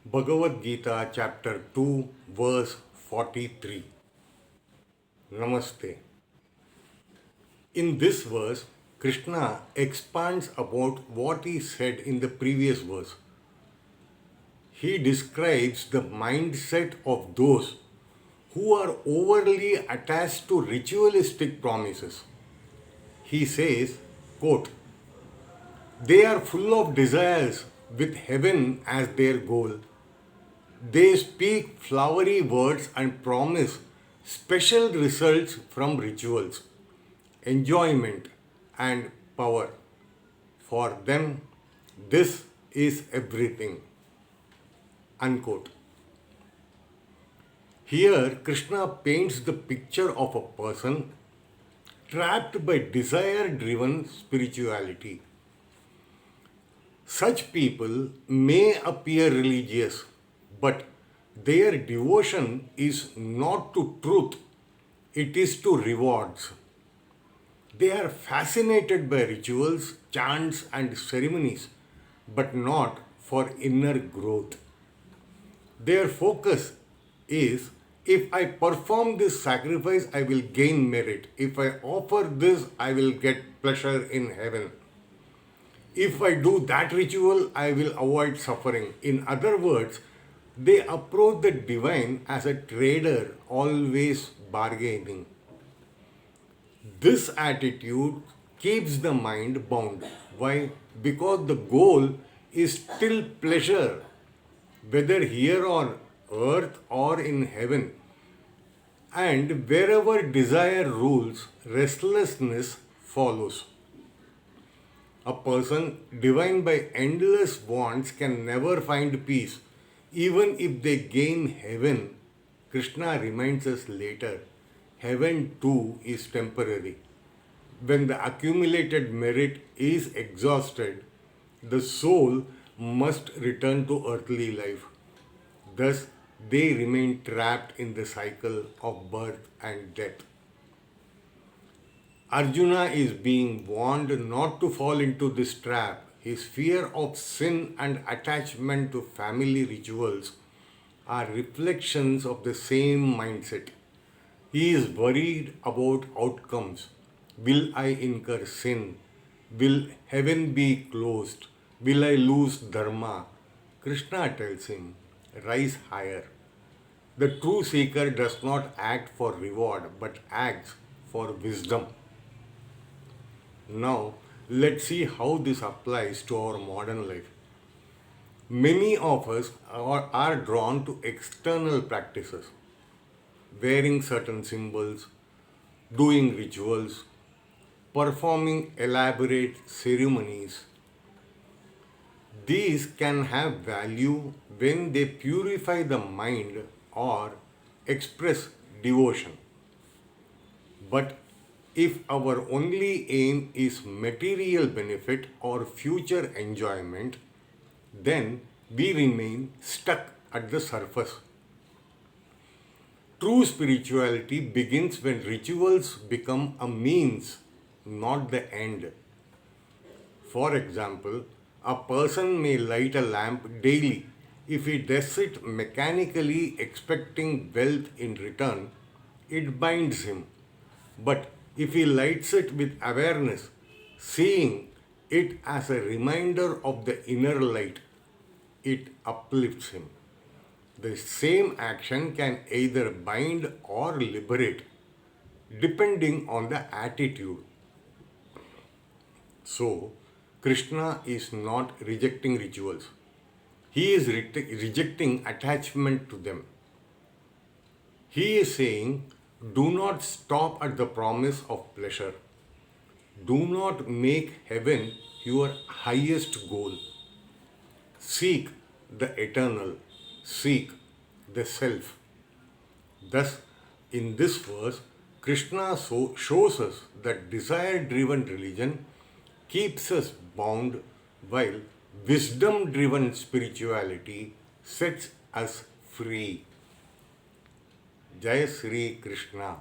Bhagavad Gita, chapter 2, verse 43. Namaste. In this verse, Krishna expands about what he said in the previous verse. He describes the mindset of those who are overly attached to ritualistic promises. He says, quote, "They are full of desires with heaven as their goal. They speak flowery words and promise special results from rituals, enjoyment, and power. For them, this is everything." Unquote. Here, Krishna paints the picture of a person trapped by desire driven spirituality. Such people may appear religious, but their devotion is not to truth, it is to rewards. They are fascinated by rituals, chants, and ceremonies, but not for inner growth. Their focus is, if I perform this sacrifice, I will gain merit. If I offer this, I will get pleasure in heaven. If I do that ritual, I will avoid suffering. In other words, they approach the divine as a trader, always bargaining. This attitude keeps the mind bound. Why? Because the goal is still pleasure, whether here on earth or in heaven. And wherever desire rules, restlessness follows. A person divine by endless wants can never find peace. Even if they gain heaven, Krishna reminds us later, heaven too is temporary. When the accumulated merit is exhausted, the soul must return to earthly life. Thus, they remain trapped in the cycle of birth and death. Arjuna is being warned not to fall into this trap. His fear of sin and attachment to family rituals are reflections of the same mindset. He is worried about outcomes. Will I incur sin? Will heaven be closed? Will I lose dharma? Krishna tells him, rise higher. The true seeker does not act for reward but acts for wisdom. Now, let's see how this applies to our modern life. Many of us are drawn to external practices, wearing certain symbols, doing rituals, performing elaborate ceremonies. These can have value when they purify the mind or express devotion. But if our only aim is material benefit or future enjoyment, then we remain stuck at the surface. True spirituality begins when rituals become a means, not the end. For example, a person may light a lamp daily. If he does it mechanically expecting wealth in return, it binds him. But if he lights it with awareness, seeing it as a reminder of the inner light, it uplifts him. The same action can either bind or liberate, depending on the attitude. So, Krishna is not rejecting rituals. He is rejecting attachment to them. He is saying, do not stop at the promise of pleasure. Do not make heaven your highest goal. Seek the eternal. Seek the self. Thus, in this verse, Krishna shows us that desire-driven religion keeps us bound while wisdom-driven spirituality sets us free. Jai Sri Krishna.